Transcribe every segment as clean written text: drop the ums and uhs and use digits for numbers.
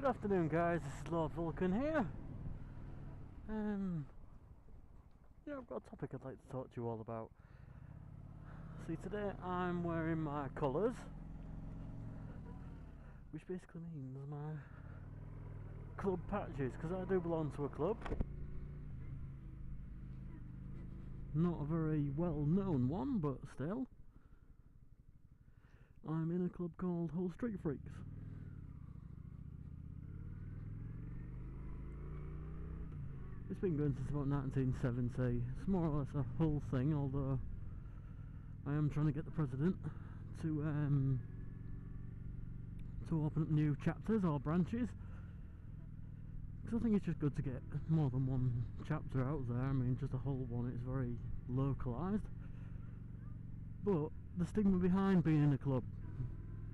afternoon, guys. This is Lord Vulcan here. I've got a topic I'd like to talk to you all about. See, today I'm wearing my colours, which basically means my club patches, because I do belong to a club. Not a very well-known one, but still. I'm in a club called Hull Street Freaks. It's been going since about 1970. It's more or less a Hull thing, although I am trying to get the president to open up new chapters or branches, because I think it's just good to get more than one chapter out there. I mean, just a Hull one, it's very localised. But the stigma behind being in a club,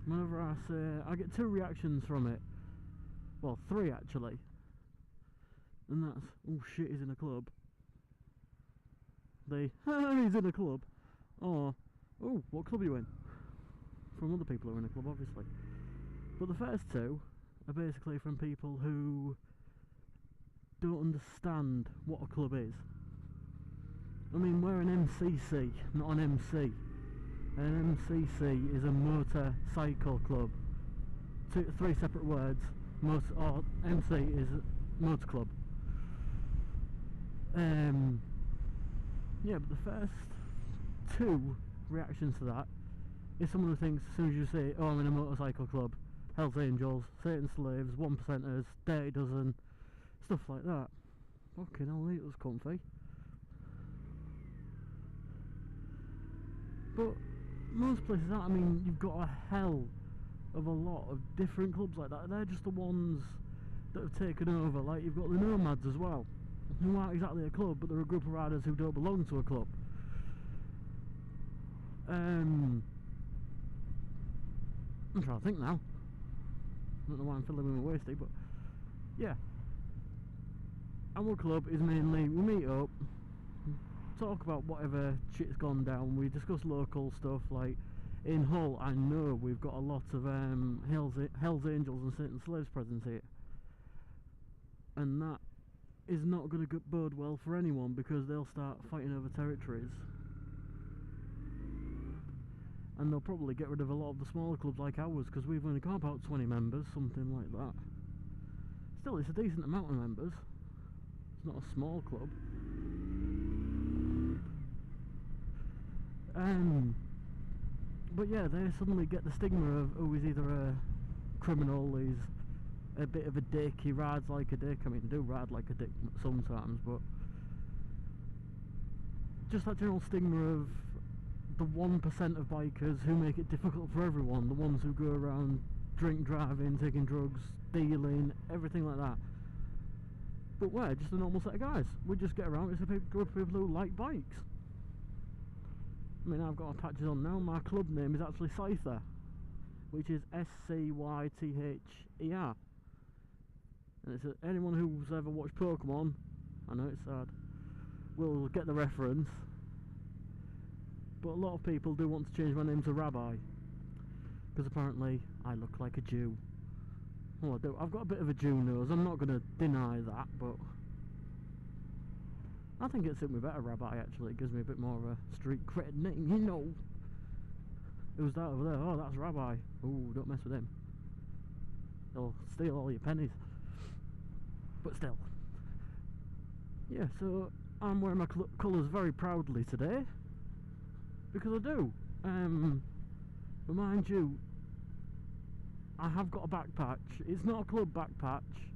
whenever I say, I get two reactions from it. Well, three actually. And that's, oh shit, he's in a club. He's in a club. Or, oh, what club are you in? From other people who are in a club, obviously. But the first two are basically from people who don't understand what a club is. I mean, we're an MCC, not an MC. An MCC is a motorcycle club. Three separate words. Or MC is motor club. Yeah, but the first two reactions to that is someone who thinks as soon as you say, oh, I'm in a motorcycle club, Hells Angels, Satan's Slaves, One Percenters, Dirty Dozen, stuff like that. Fucking hell, it was comfy. But most places aren't. I mean, you've got a hell of a lot of different clubs like that. They're just the ones that have taken over. Like, you've got the Nomads as well, who aren't exactly a club, but they're a group of riders who don't belong to a club. I'm trying to think now. I don't know why I'm filling with my wasty, but yeah. Our club is mainly, we meet up, talk about whatever shit's gone down, we discuss local stuff. Like in Hull, I know we've got a lot of Hells Angels and Satan's Slaves presence here, and that is not going to bode well for anyone, because they'll start fighting over territories, and they'll probably get rid of a lot of the smaller clubs like ours, because we've only got about 20 members, something like that. Still, it's a decent amount of members. It's not a small club. But yeah, they suddenly get the stigma of, oh, he's either a criminal, he's a bit of a dick, he rides like a dick. I mean, I do ride like a dick sometimes, but just that general stigma of the 1% of bikers who make it difficult for everyone, the ones who go around drink driving, taking drugs, dealing, everything like that. But we're just a normal set of guys. We just get around, it's a group of people who like bikes. I mean, I've got my patches on now. My club name is actually Scyther, which is SCYTHER. And it's anyone who's ever watched Pokemon, I know it's sad, will get the reference. But a lot of people do want to change my name to Rabbi, because apparently I look like a Jew. Well, I do. I've got a bit of a Jew nose, I'm not going to deny that, but I think it suits me better, Rabbi, actually. It gives me a bit more of a street cred name, you know. Who's that over there? Oh, that's Rabbi. Oh, don't mess with him. He'll steal all your pennies. But still. Yeah, so I'm wearing my colours very proudly today, because I do. But mind you, I have got a back patch. It's not a club back patch.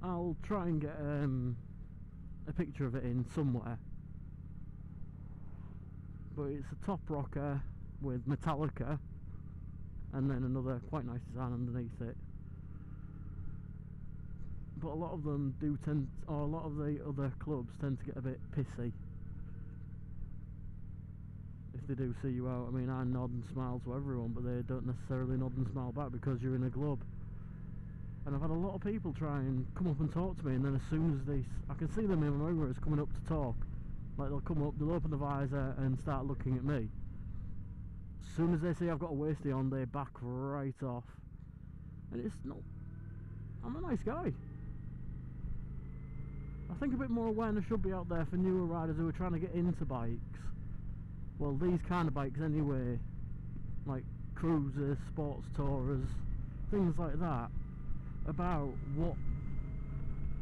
I'll try and get a picture of it in somewhere. But it's a top rocker with Metallica, and then another quite nice design underneath it. But a lot of them do tend, or a lot of the other clubs tend to get a bit pissy if they do see you out. I mean, I nod and smile to everyone, but they don't necessarily nod and smile back because you're in a club. And I've had a lot of people try and come up and talk to me, and then as soon as I can see them in my mirrors coming up to talk, like they'll come up, they'll open the visor and start looking at me. As soon as they see I've got a wastie on, they back right off. And it's not I'm a nice guy. I think a bit more awareness should be out there for newer riders who are trying to get into bikes. Well, these kind of bikes anyway. Like cruisers, sports tourers, things like that. About what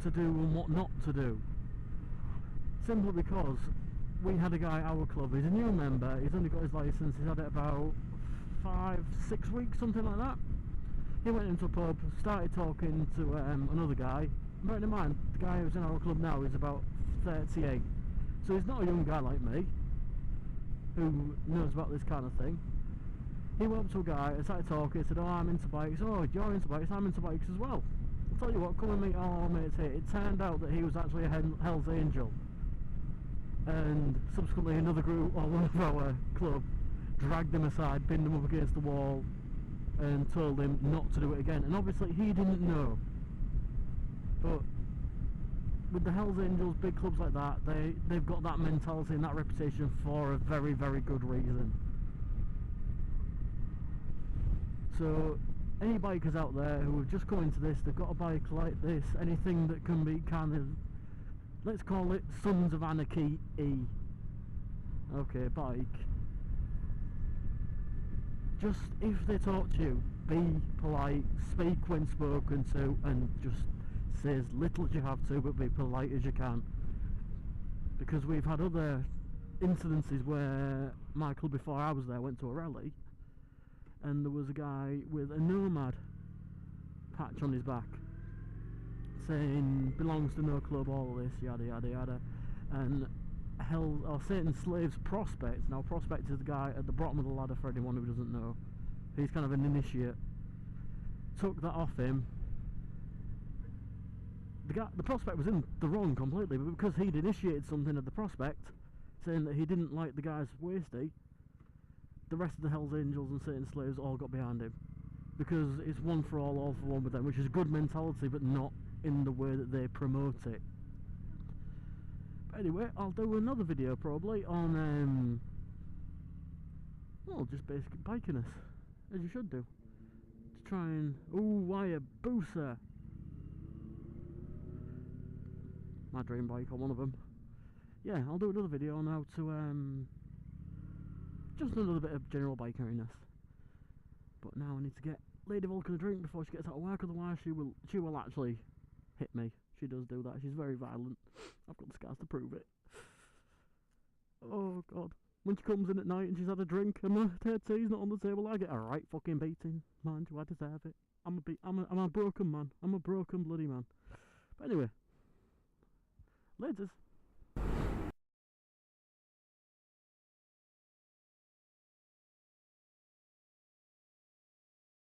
to do and what not to do. Simply because we had a guy at our club, he's a new member, he's only got his licence, he's had it about 5-6 weeks, something like that. He went into a pub, started talking to another guy. Bearing in mind, the guy who's in our club now is about 38, so he's not a young guy like me who knows about this kind of thing. He went up to a guy and started talking, said, oh, I'm into bikes. Oh, you're into bikes, I'm into bikes as well. I'll tell you what, come and meet all our mates here. It turned out that he was actually a Hell's Angel, and subsequently another group, or one of our club, dragged him aside, pinned him up against the wall and told him not to do it again. And obviously he didn't know, but with the Hells Angels, big clubs like that, they've got that mentality and that reputation for a very, very good reason. So any bikers out there who have just come into this, they've got a bike like this, anything that can be kind of, let's call it Sons of Anarchy E. Okay, bike. Just, if they talk to you, be polite, speak when spoken to, and just say as little as you have to, but be polite as you can. Because we've had other incidences where my club before I was there went to a rally, and there was a guy with a Nomad patch on his back saying belongs to no club, all of this, yada yada yada, and Satan's Slaves Prospect. Now Prospect is the guy at the bottom of the ladder for anyone who doesn't know. He's kind of an initiate. Took that off him. The Prospect was in the wrong completely, but because he'd initiated something at the Prospect, saying that he didn't like the guy's wasty, the rest of the Hells Angels and Satan's Slaves all got behind him. Because it's one for all for one with them, which is a good mentality, but not in the way that they promote it. But anyway, I'll do another video probably on, well, just basic bikiness, as you should do. To try and, ooh, wire booster. My dream bike on one of them. Yeah, I'll do another video on how to, just another bit of general bikeriness. But now I need to get Lady Vulcan a drink before she gets out of work, otherwise she will actually hit me. She does do that. She's very violent. I've got the scars to prove it. Oh god. When she comes in at night and she's had a drink and the tea's not on the table, I get a right fucking beating. Mind you, I deserve it. I'm a broken man. I'm a broken bloody man. But anyway, laters.